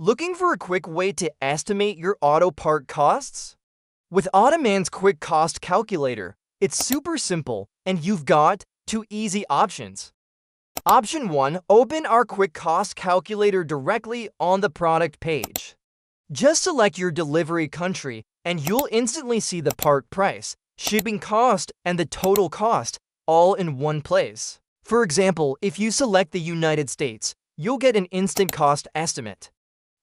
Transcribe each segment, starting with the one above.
Looking for a quick way to estimate your auto part costs? With Automan's Quick Cost Calculator, it's super simple and you've got two easy options. Option 1. Open our Quick Cost Calculator directly on the product page. Just select your delivery country and you'll instantly see the part price, shipping cost, and the total cost all in one place. For example, if you select the United States, you'll get an instant cost estimate.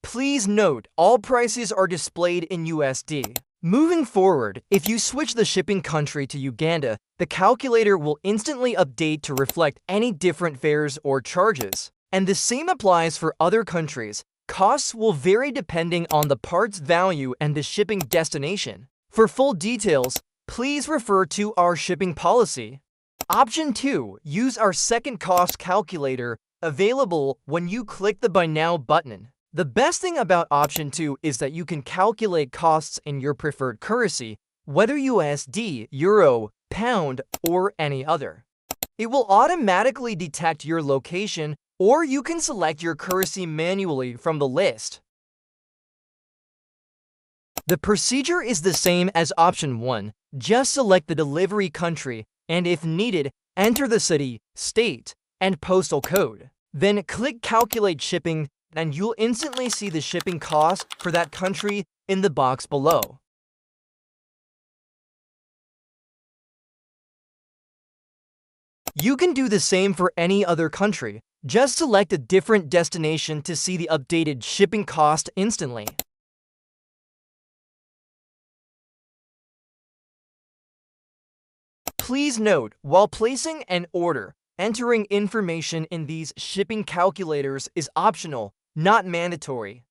Please note, all prices are displayed in USD. Moving forward, if you switch the shipping country to Uganda, the calculator will instantly update to reflect any different fares or charges. And the same applies for other countries. Costs will vary depending on the part's value and the shipping destination. For full details, please refer to our shipping policy. Option 2. Use our second cost calculator, available when you click the Buy Now button. The best thing about option 2 is that you can calculate costs in your preferred currency, whether USD, Euro, Pound, or any other. It will automatically detect your location, or you can select your currency manually from the list. The procedure is the same as option 1. Just select the delivery country, and if needed, enter the city, state, and postal code. Then click Calculate Shipping, and you'll instantly see the shipping cost for that country in the box below. You can do the same for any other country. Just select a different destination to see the updated shipping cost instantly. Please note, while placing an order, entering information in these shipping calculators is optional, not mandatory.